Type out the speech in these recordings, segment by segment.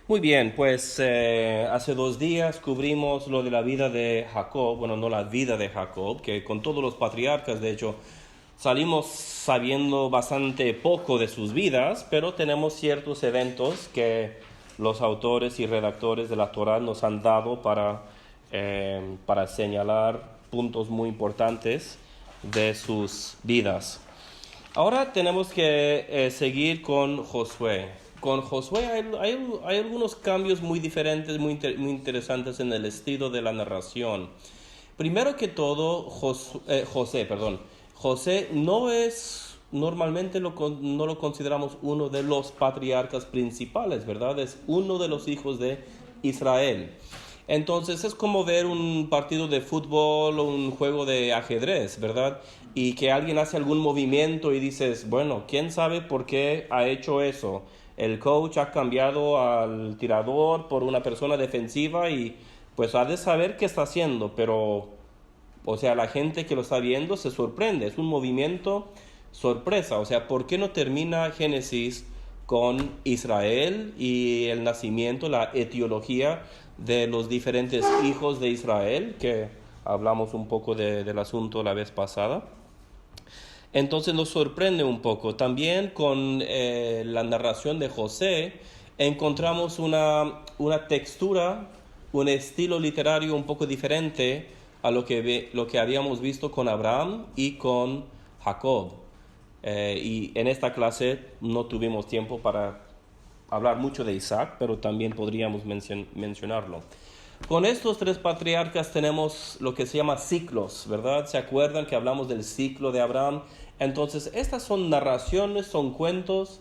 Muy bien, pues hace 2 días cubrimos lo de la vida de Jacob, bueno, no la vida de Jacob, que con todos los patriarcas, de hecho, salimos sabiendo bastante poco de sus vidas, pero tenemos ciertos eventos que los autores y redactores de la Torá nos han dado para señalar puntos muy importantes de sus vidas. Ahora tenemos que seguir con Josué. Con Josué hay algunos cambios muy diferentes, muy interesantes en el estilo de la narración. Primero que todo, José no es, normalmente no lo consideramos uno de los patriarcas principales, ¿verdad? Es uno de los hijos de Israel. Entonces es como ver un partido de fútbol o un juego de ajedrez, ¿verdad? Y que alguien hace algún movimiento y dices, bueno, ¿quién sabe por qué ha hecho eso? El coach ha cambiado al tirador por una persona defensiva y pues ha de saber qué está haciendo, pero, o sea, la gente que lo está viendo se sorprende, es un movimiento sorpresa, o sea, ¿por qué no termina Génesis con Israel y el nacimiento, la etiología de los diferentes hijos de Israel, que hablamos un poco del asunto la vez pasada? Entonces nos sorprende un poco. También con la narración de José encontramos una textura, un estilo literario un poco diferente a lo que habíamos visto con Abraham y con Jacob. Y en esta clase no tuvimos tiempo para hablar mucho de Isaac, pero también podríamos mencionarlo. Con estos tres patriarcas tenemos lo que se llama ciclos, ¿verdad? ¿Se acuerdan que hablamos del ciclo de Abraham? Entonces, estas son narraciones, son cuentos,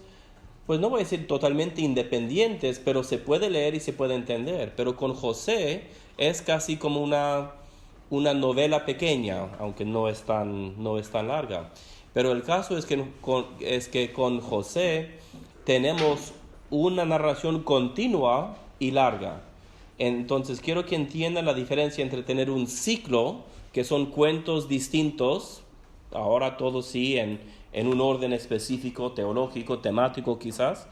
pues no voy a decir totalmente independientes, pero se puede leer y se puede entender. Pero con José es casi como una novela pequeña, aunque no es tan larga. Pero el caso es que con José tenemos una narración continua y larga. Entonces quiero que entiendan la diferencia entre tener un ciclo, que son cuentos distintos, ahora todos sí en un orden específico, teológico, temático quizás,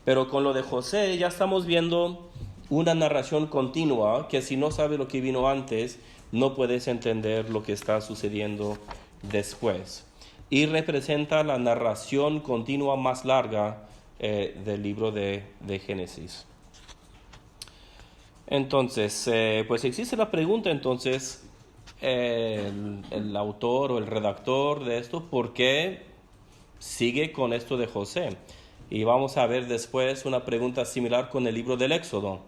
pero con lo de José ya estamos viendo una narración continua que si no sabes lo que vino antes, no puedes entender lo que está sucediendo después. Y representa la narración continua más larga del libro de Génesis. Entonces, pues existe la pregunta entonces, el autor o el redactor de esto, ¿por qué sigue con esto de José? Y vamos a ver después una pregunta similar con el libro del Éxodo.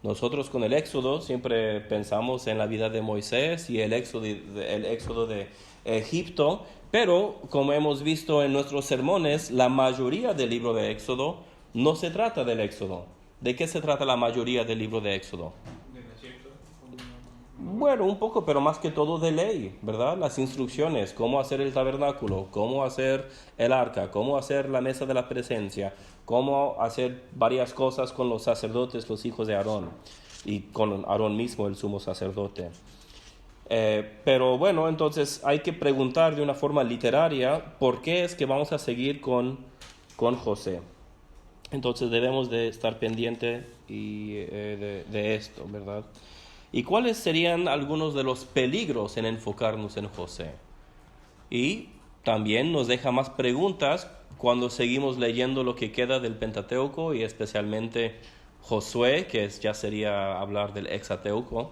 Nosotros con el Éxodo siempre pensamos en la vida de Moisés y el éxodo de Egipto, pero como hemos visto en nuestros sermones, la mayoría del libro de Éxodo no se trata del Éxodo. ¿De qué se trata la mayoría del libro de Éxodo? Bueno, un poco, pero más que todo de ley, ¿verdad? Las instrucciones, cómo hacer el tabernáculo, cómo hacer el arca, cómo hacer la mesa de la presencia, cómo hacer varias cosas con los sacerdotes, los hijos de Aarón, y con Aarón mismo, el sumo sacerdote. Pero bueno, entonces hay que preguntar de una forma literaria por qué es que vamos a seguir con José. Entonces debemos de estar pendiente de esto, ¿verdad? ¿Y cuáles serían algunos de los peligros en enfocarnos en José? Y también nos deja más preguntas cuando seguimos leyendo lo que queda del Pentateuco y especialmente Josué, ya sería hablar del Hexateuco,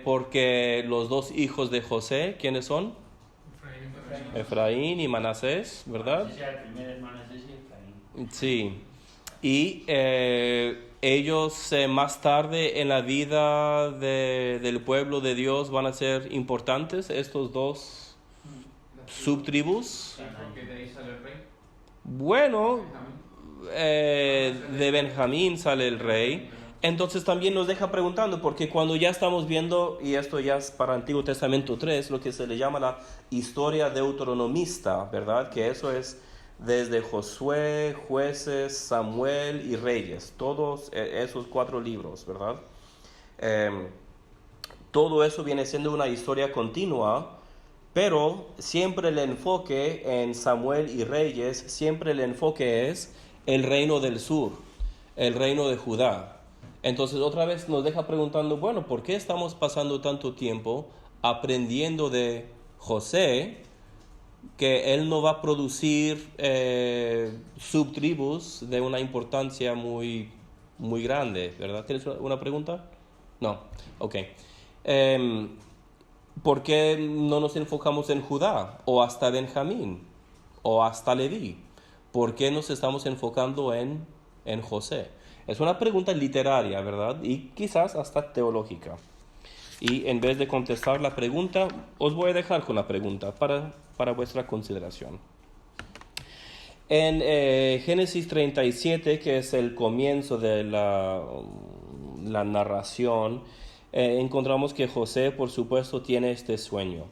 porque los dos hijos de José, ¿quiénes son? Efraín y Manasés, ¿verdad? Sí. Y ellos más tarde en la vida del pueblo de Dios van a ser importantes, estos dos subtribus. Bueno, de Benjamín sale el rey. Entonces también nos deja preguntando, porque cuando ya estamos viendo, y esto ya es para Antiguo Testamento 3, lo que se le llama la historia deuteronomista, ¿verdad? Que eso es desde Josué, Jueces, Samuel y Reyes, todos esos 4 libros, ¿verdad? Todo eso viene siendo una historia continua, pero siempre el enfoque en Samuel y Reyes, siempre el enfoque es el reino del sur. el reino de Judá. Entonces otra vez nos deja preguntando, bueno, ¿por qué estamos pasando tanto tiempo aprendiendo de José que él no va a producir subtribus de una importancia muy, muy grande, ¿verdad? ¿Tienes una pregunta? No, ok. Em, ¿Por qué no nos enfocamos en Judá o hasta Benjamín o hasta Leví? ¿Por qué nos estamos enfocando en José? Es una pregunta literaria, ¿verdad? Y quizás hasta teológica. Y en vez de contestar la pregunta, os voy a dejar con la pregunta para vuestra consideración. En Génesis 37, que es el comienzo de la narración, encontramos que José, por supuesto, tiene este sueño.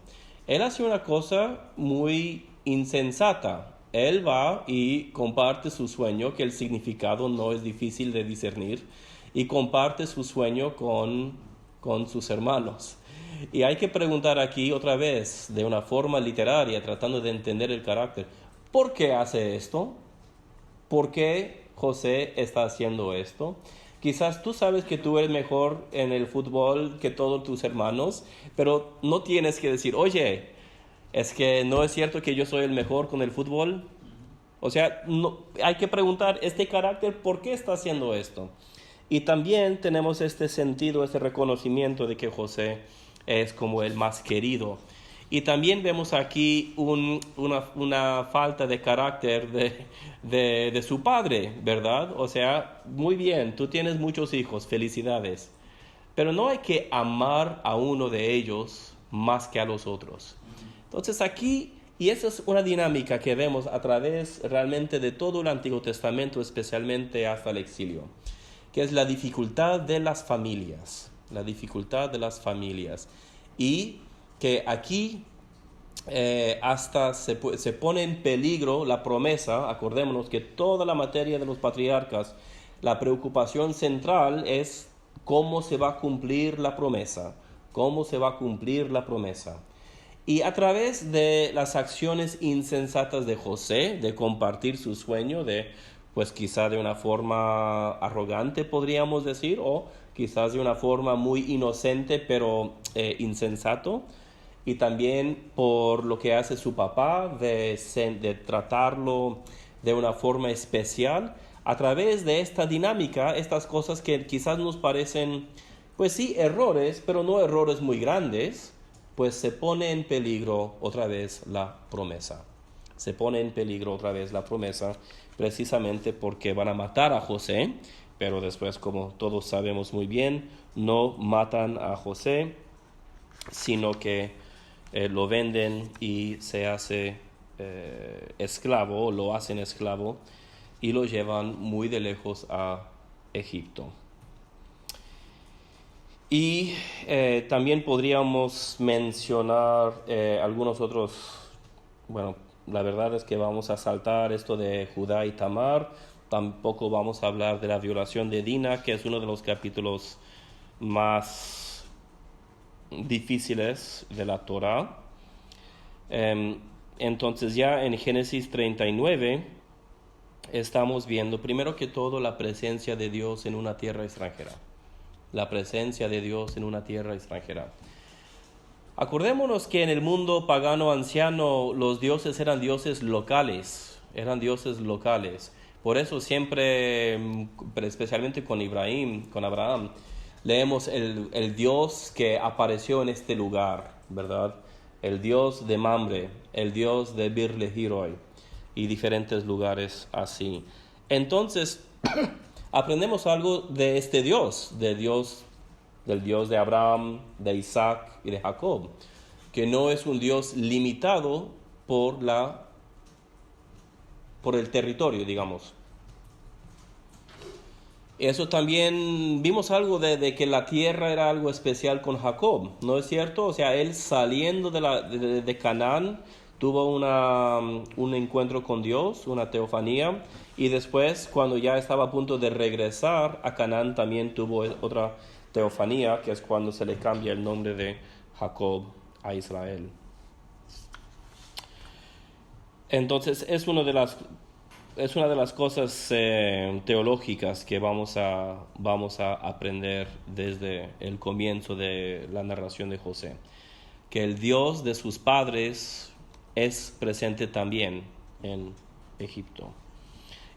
Él hace una cosa muy insensata. Él va y comparte su sueño, que el significado no es difícil de discernir, y comparte su sueño con sus hermanos. Y hay que preguntar aquí otra vez, de una forma literaria, tratando de entender el carácter, ¿por qué hace esto? ¿Por qué José está haciendo esto? Quizás tú sabes que tú eres mejor en el fútbol que todos tus hermanos, pero no tienes que decir, oye, es que no es cierto que yo soy el mejor con el fútbol. O sea, no, hay que preguntar, este carácter, ¿por qué está haciendo esto? Y también tenemos este sentido, este reconocimiento de que José es como el más querido. Y también vemos aquí una falta de carácter de su padre, ¿verdad? O sea, muy bien, tú tienes muchos hijos, felicidades. Pero no hay que amar a uno de ellos más que a los otros. Entonces aquí, y esa es una dinámica que vemos a través realmente de todo el Antiguo Testamento, especialmente hasta el exilio, que es la dificultad de las familias, la dificultad de las familias. Y que aquí hasta se pone en peligro la promesa. Acordémonos que toda la materia de los patriarcas, la preocupación central es cómo se va a cumplir la promesa, cómo se va a cumplir la promesa. Y a través de las acciones insensatas de José, de compartir su sueño, pues quizá de una forma arrogante podríamos decir, o quizás de una forma muy inocente pero insensato, y también por lo que hace su papá de tratarlo de una forma especial, a través de esta dinámica, estas cosas que quizás nos parecen, pues sí, errores, pero no errores muy grandes, pues se pone en peligro otra vez la promesa. Se pone en peligro otra vez la promesa, precisamente porque van a matar a José, pero después, como todos sabemos muy bien, no matan a José, sino que lo venden y se hace esclavo, lo hacen esclavo y lo llevan muy de lejos a Egipto. Y también podríamos mencionar algunos otros, bueno, la verdad es que vamos a saltar esto de Judá y Tamar, tampoco vamos a hablar de la violación de Dina, que es uno de los capítulos más difíciles de la Torá. Entonces ya en Génesis 39 estamos viendo primero que todo la presencia de Dios en una tierra extranjera. La presencia de Dios en una tierra extranjera. Acordémonos que en el mundo pagano anciano los dioses eran dioses locales, Por eso siempre, especialmente con Abraham, leemos el Dios que apareció en este lugar, ¿verdad? El Dios de Mamre, el Dios de Bir-Lehiroi y diferentes lugares así. Entonces, aprendemos algo de este Dios, del Dios de Abraham, de Isaac y de Jacob, que no es un Dios limitado por el territorio, digamos. Eso también vimos algo de que la tierra era algo especial con Jacob, ¿no es cierto? O sea, él saliendo de Canaán tuvo un encuentro con Dios, una teofanía, y después cuando ya estaba a punto de regresar a Canaán también tuvo otra teofanía, que es cuando se le cambia el nombre de Jacob a Israel. Entonces es una de las es una de las cosas teológicas que vamos a aprender desde el comienzo de la narración de José, que el Dios de sus padres es presente también en Egipto.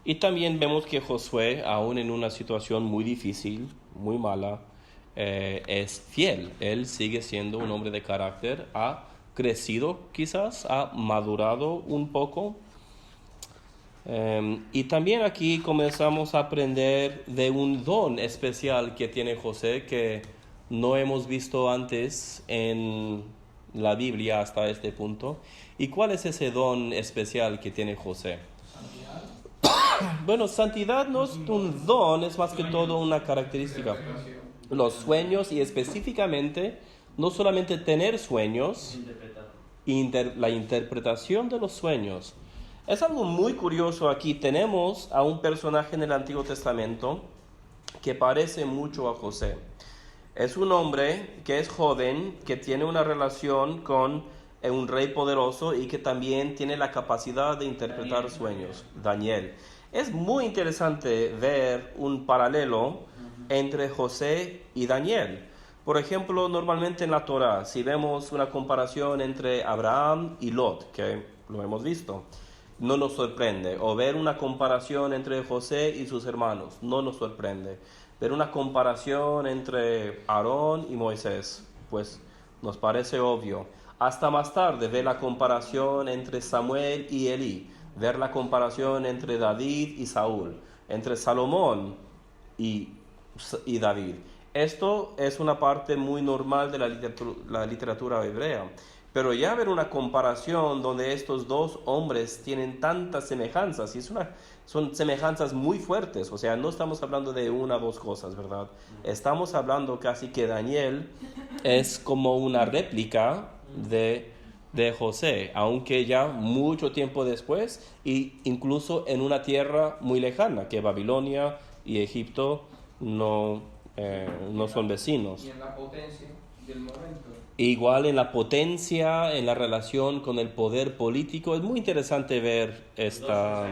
Y también vemos que Josué, aún en una situación muy difícil, muy mala, es fiel. Él sigue siendo un hombre de carácter, ha crecido quizás, ha madurado un poco. Y también aquí comenzamos a aprender de un don especial que tiene José que no hemos visto antes en la Biblia hasta este punto. ¿Y cuál es ese don especial que tiene José? Bueno, santidad no es un don, es más que todo una característica. Los sueños y específicamente, no solamente tener sueños, la interpretación de los sueños. Es algo muy curioso aquí. Tenemos a un personaje en el Antiguo Testamento que parece mucho a José. Es un hombre que es joven, que tiene una relación con un rey poderoso y que también tiene la capacidad de interpretar sueños. Daniel. Es muy interesante ver un paralelo entre José y Daniel. Por ejemplo, normalmente en la Torá, si vemos una comparación entre Abraham y Lot, que lo hemos visto, no nos sorprende. O ver una comparación entre José y sus hermanos, no nos sorprende. Ver una comparación entre Aarón y Moisés, pues nos parece obvio. Hasta más tarde ver la comparación entre Samuel y Elí, ver la comparación entre David y Saúl, entre Salomón y David. Esto es una parte muy normal de la literatura hebrea. Pero ya ver una comparación donde estos dos hombres tienen tantas semejanzas, y son semejanzas muy fuertes, o sea, no estamos hablando de una o dos cosas, ¿verdad? Estamos hablando casi que Daniel es como una réplica de José, aunque ya mucho tiempo después, e incluso en una tierra muy lejana, que Babilonia y Egipto no son vecinos. Y en la potencia del momento. Igual en la potencia, en la relación con el poder político, es muy interesante ver esta...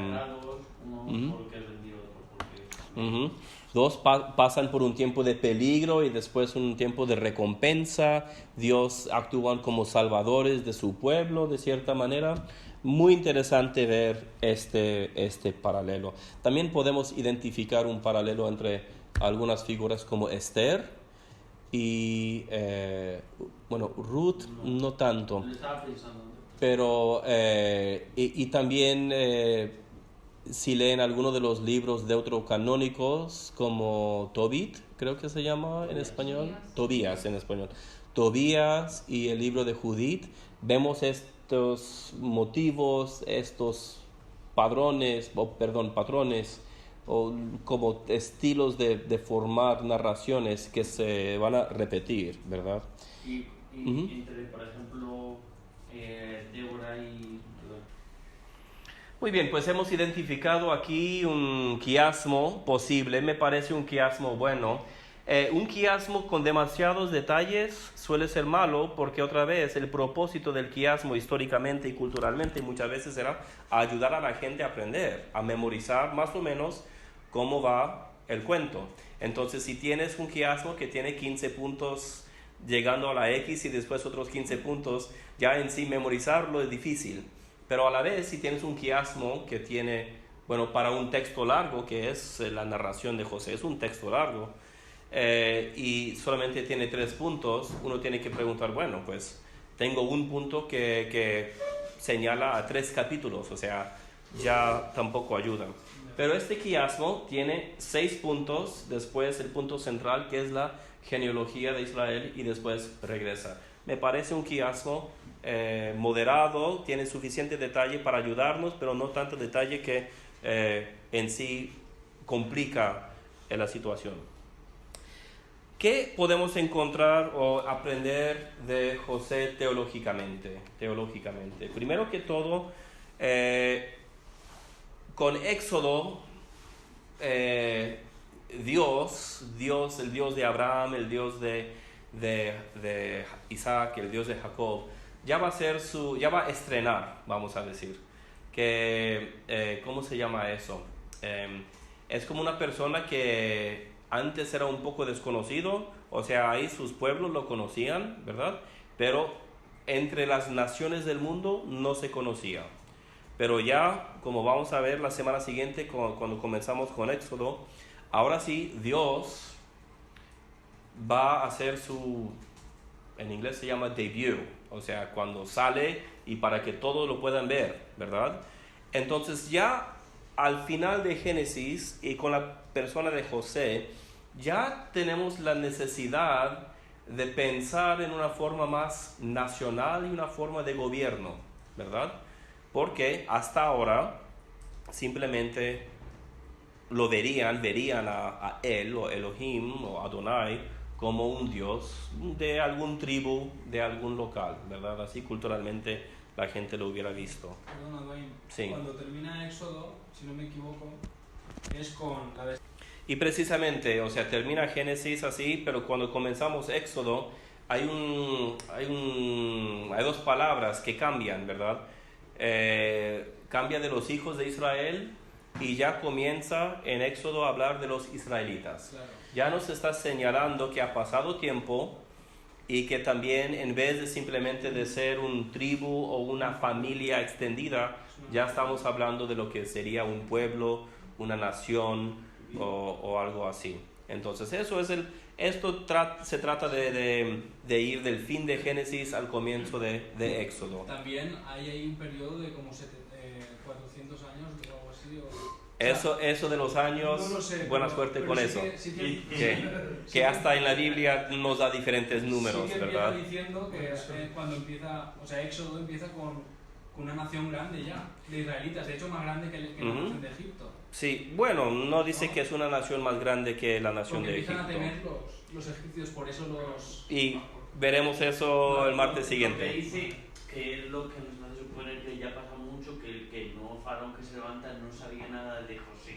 Dos pasan por un tiempo de peligro y después un tiempo de recompensa. Dios actúan como salvadores de su pueblo, de cierta manera. Muy interesante ver este paralelo. También podemos identificar un paralelo entre algunas figuras como Esther y, Ruth no tanto. Pero, y también... si leen alguno de los libros deuterocanónicos como Tobit, creo que se llama en español, Tobías en español, Tobías y el libro de Judith, vemos estos motivos, estos patrones, o como estilos de formar narraciones que se van a repetir, ¿verdad? Y entre, por ejemplo, Débora y... Muy bien, pues hemos identificado aquí un quiasmo posible, me parece un quiasmo bueno. Un quiasmo con demasiados detalles suele ser malo porque otra vez el propósito del quiasmo históricamente y culturalmente muchas veces era ayudar a la gente a aprender, a memorizar más o menos cómo va el cuento. Entonces si tienes un quiasmo que tiene 15 puntos llegando a la X y después otros 15 puntos, ya en sí memorizarlo es difícil. Pero a la vez, si tienes un quiasmo que tiene, para un texto largo, que es la narración de José, es un texto largo, y solamente tiene 3 puntos, uno tiene que preguntar, pues tengo un punto que señala a 3 capítulos, o sea, ya tampoco ayuda. Pero este quiasmo tiene 6 puntos, después el punto central, que es la genealogía de Israel, y después regresa. Me parece un quiasmo moderado, tiene suficiente detalle para ayudarnos, pero no tanto detalle que en sí complica la situación. ¿Qué podemos encontrar o aprender de José teológicamente? Primero que todo, con Éxodo, Dios, el Dios de Abraham, el Dios de Isaac, el Dios de Jacob, ya va a estrenar, vamos a decir, que ¿cómo se llama eso? Es como una persona que antes era un poco desconocido, o sea, ahí sus pueblos lo conocían, ¿verdad? Pero entre las naciones del mundo no se conocía. Pero ya, como vamos a ver la semana siguiente, cuando comenzamos con Éxodo, ahora sí, Dios va a hacer en inglés se llama debut, o sea, cuando sale y para que todos lo puedan ver, ¿verdad? Entonces ya al final de Génesis y con la persona de José, ya tenemos la necesidad de pensar en una forma más nacional y una forma de gobierno, ¿verdad? Porque hasta ahora simplemente verían a él o Elohim o Adonai como un dios de algún tribu, de algún local, ¿verdad? Así culturalmente la gente lo hubiera visto. Perdona, Dwayne. Sí. Cuando termina Éxodo, si no me equivoco, es con la Y precisamente, o sea, termina Génesis así, pero cuando comenzamos Éxodo, hay dos palabras que cambian, ¿verdad? Cambia de los hijos de Israel y ya comienza en Éxodo a hablar de los israelitas. Claro. Ya nos está señalando que ha pasado tiempo y que también en vez de simplemente de ser un tribu o una familia extendida, ya estamos hablando de lo que sería un pueblo, una nación o algo así. Entonces eso es se trata de ir del fin de Génesis al comienzo de Éxodo. También hay ahí un periodo de como 400 años o algo así. Eso de los años, no lo sé, buena pero- suerte pero con sí eso. que Hasta en la Biblia nos da diferentes números, sí que ¿verdad? empieza diciendo que cuando empieza, o sea, Éxodo empieza con una nación grande ya, de israelitas, de hecho más grande que la Ujú. nación de Egipto. Sí, bueno, no dice que es una nación más grande que la nación Porque de empiezan a temer Egipto. los egipcios, por eso los... Y veremos eso el martes Lo que siguiente. dice que es lo que nos hace suponer que ya pasa mucho, que el nuevo faraón que se levanta no sabía nada de José.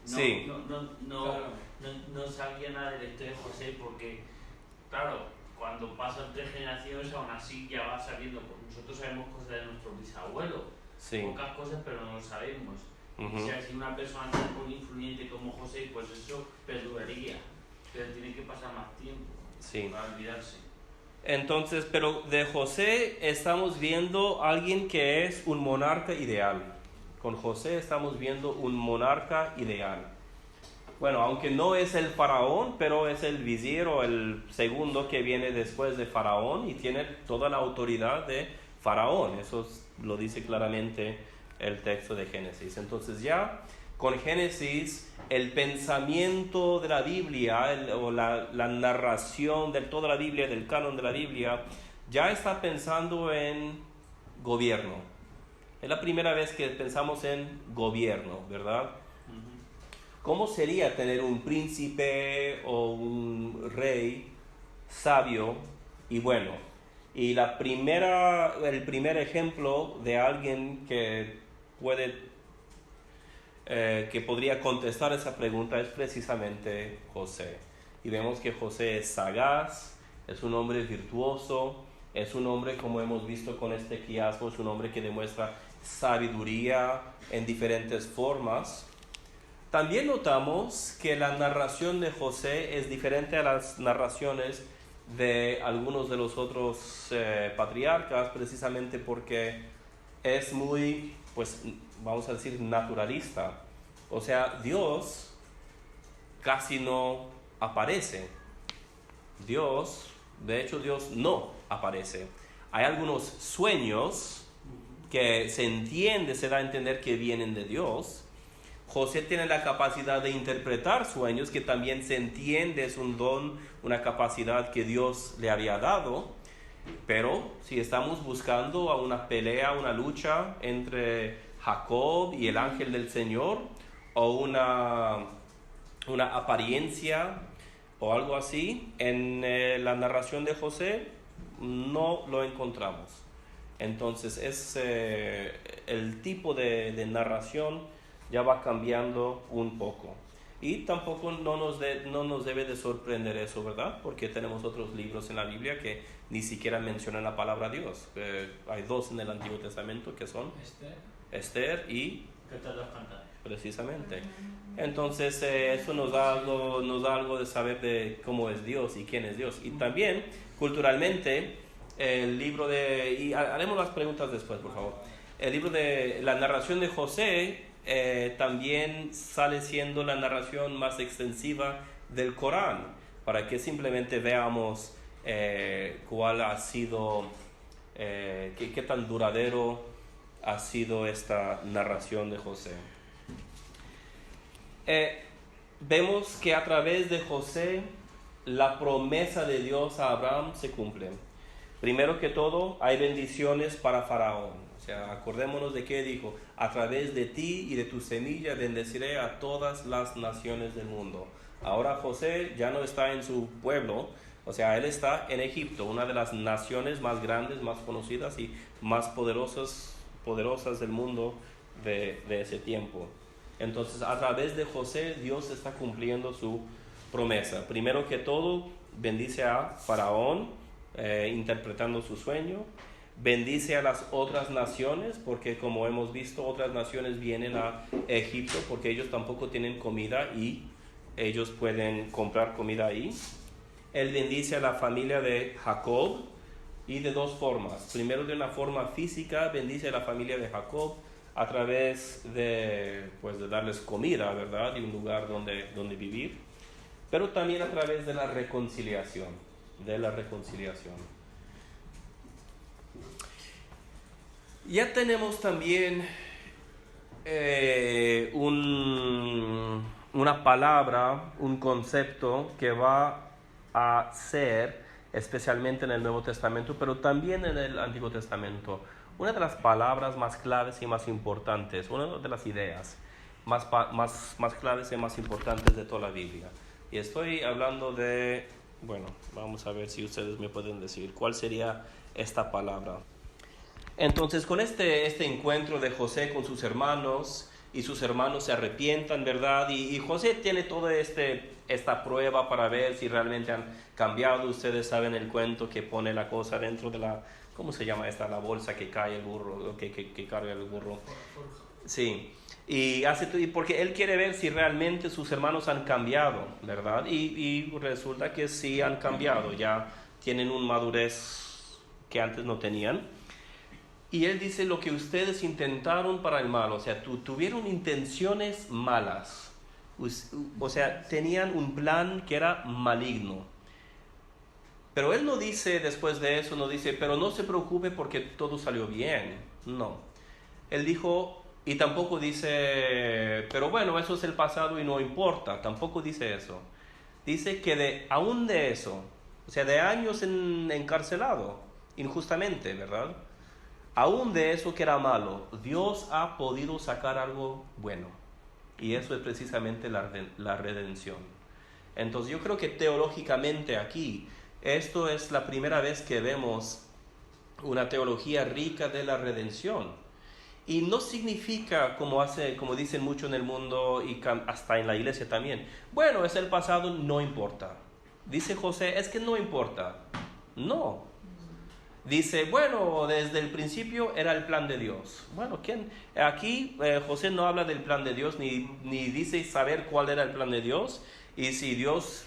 Sí. No sabía nada de la historia de José porque, claro, cuando pasan 3 generaciones aún así ya va sabiendo, porque nosotros sabemos cosas de nuestros bisabuelos, Sí. pocas cosas pero no lo sabemos. Ujú. O sea, si una persona tan influyente como José, pues eso perduraría, pero tiene que pasar más tiempo Sí. para olvidarse. Entonces, pero de José estamos viendo a alguien que es un monarca ideal. Con José estamos viendo un monarca ideal. Bueno, aunque no es el faraón, pero es el visir o el segundo que viene después de faraón y tiene toda la autoridad de faraón. Eso lo dice claramente el texto de Génesis. Entonces ya con Génesis el pensamiento de la Biblia o la narración de toda la Biblia, del canon de la Biblia, ya está pensando en gobierno. Es la primera vez que pensamos en gobierno, ¿verdad? ¿Cómo sería tener un príncipe o un rey sabio y bueno? Y el primer ejemplo de alguien que podría contestar esa pregunta es precisamente José. Y vemos que José es sagaz, es un hombre virtuoso, es un hombre, como hemos visto con este quiasmo, es un hombre que demuestra sabiduría en diferentes formas. También notamos que la narración de José es diferente a las narraciones de algunos de los otros patriarcas, precisamente porque es muy, pues vamos a decir, naturalista. O sea, Dios casi no aparece. De hecho, Dios no aparece. Hay algunos sueños que se da a entender que vienen de Dios. José tiene la capacidad de interpretar sueños, que también se entiende es un don, una capacidad que Dios le había dado. Pero si estamos buscando a una pelea, una lucha entre Jacob y el ángel del Señor, o una apariencia o algo así, en la narración de José no lo encontramos. Entonces el tipo de narración ya va cambiando un poco. Y tampoco no nos debe de sorprender eso, ¿verdad? Porque tenemos otros libros en la Biblia que ni siquiera mencionan la palabra Dios. Hay 2 en el Antiguo Testamento que son Esther y Que te los cantares. precisamente. Entonces eso nos da algo de saber de cómo es Dios y quién es Dios. Y también culturalmente el libro y haremos las preguntas después, por favor. El libro de la narración de José también sale siendo la narración más extensiva del Corán, para que simplemente veamos cuál ha sido, qué tan duradero ha sido esta narración de José. Vemos que a través de José la promesa de Dios a Abraham se cumple. Primero que todo, hay bendiciones para Faraón. O sea, acordémonos de qué dijo: a través de ti y de tu semilla bendeciré a todas las naciones del mundo. Ahora José ya no está en su pueblo, o sea, él está en Egipto, una de las naciones más grandes, más conocidas y más poderosas del mundo de ese tiempo. Entonces, a través de José, Dios está cumpliendo su promesa. Primero que todo, bendice a Faraón, interpretando su sueño. Bendice a las otras naciones, porque como hemos visto, otras naciones vienen a Egipto porque ellos tampoco tienen comida y ellos pueden comprar comida ahí. Él bendice a la familia de Jacob, y de dos formas. Primero, de una forma física, bendice a la familia de Jacob a través de darles comida, ¿verdad? Y un lugar donde vivir. Pero también a través de la reconciliación. Ya tenemos también una palabra, un concepto que va a ser, especialmente en el Nuevo Testamento, pero también en el Antiguo Testamento, una de las palabras más claves y más importantes, una de las ideas más claves y más importantes de toda la Biblia. Y estoy hablando de, vamos a ver si ustedes me pueden decir cuál sería esta palabra. Entonces, con este encuentro de José con sus hermanos, y sus hermanos se arrepientan, ¿verdad? Y José tiene toda esta prueba para ver si realmente han cambiado. Ustedes saben el cuento que pone la cosa dentro de la, ¿cómo se llama esta? La bolsa que cae el burro, que carga el burro. Sí, y porque él quiere ver si realmente sus hermanos han cambiado, ¿verdad? Y resulta que sí han cambiado, ya tienen una madurez que antes no tenían. Y él dice: lo que ustedes intentaron para el mal, o sea, tuvieron intenciones malas, o sea, tenían un plan que era maligno. Pero él no dice después de eso, no dice, pero no se preocupe porque todo salió bien. No. Él dijo, y tampoco dice, pero bueno, eso es el pasado y no importa. Tampoco dice eso. Dice que aún de eso, o sea, de años encarcelado, injustamente, ¿verdad? Aún de eso que era malo, Dios ha podido sacar algo bueno. Y eso es precisamente la redención. Entonces yo creo que teológicamente aquí, esto es la primera vez que vemos una teología rica de la redención. Y no significa, como dicen mucho en el mundo y hasta en la iglesia también, bueno, es el pasado, no importa. Dice José, es que no importa. No. Dice, bueno, desde el principio era el plan de Dios. Bueno, aquí José no habla del plan de Dios, ni dice saber cuál era el plan de Dios. Y si Dios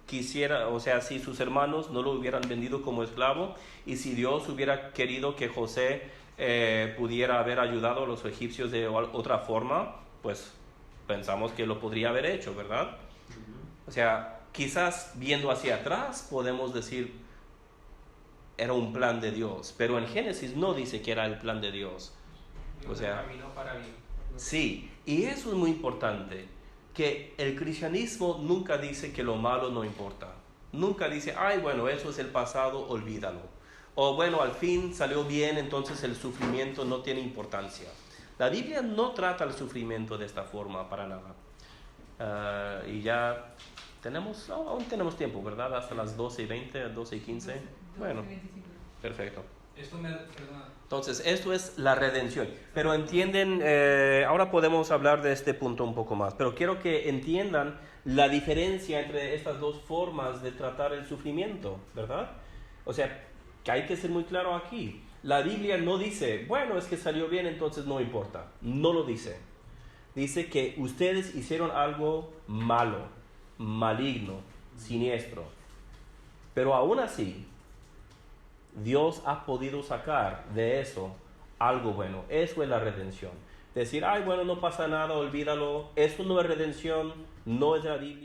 quisiera, o sea, si sus hermanos no lo hubieran vendido como esclavo, y si Dios hubiera querido que José pudiera haber ayudado a los egipcios de otra forma, pues pensamos que lo podría haber hecho, ¿verdad? O sea, quizás viendo hacia atrás podemos decir, era un plan de Dios, pero en Génesis no dice que era el plan de Dios. Dios, o sea, caminó para bien. Sí, y eso es muy importante, que el cristianismo nunca dice que lo malo no importa. Nunca dice, ay, bueno, eso es el pasado, olvídalo. O bueno, al fin salió bien, entonces el sufrimiento no tiene importancia. La Biblia no trata el sufrimiento de esta forma para nada. Y ya aún tenemos tiempo, ¿verdad? Hasta las 12:20, 12:15. Bueno, perfecto. Entonces, esto es la redención. Pero entienden, ahora podemos hablar de este punto un poco más, pero quiero que entiendan la diferencia entre estas dos formas de tratar el sufrimiento, ¿verdad? O sea, que hay que ser muy claro aquí. La Biblia no dice, bueno, es que salió bien, entonces no importa. No lo dice. Dice que ustedes hicieron algo malo, maligno, siniestro. Pero aún así, Dios ha podido sacar de eso algo bueno. Eso es la redención. Decir, ay, bueno, no pasa nada, olvídalo. Eso no es redención, no es la Biblia.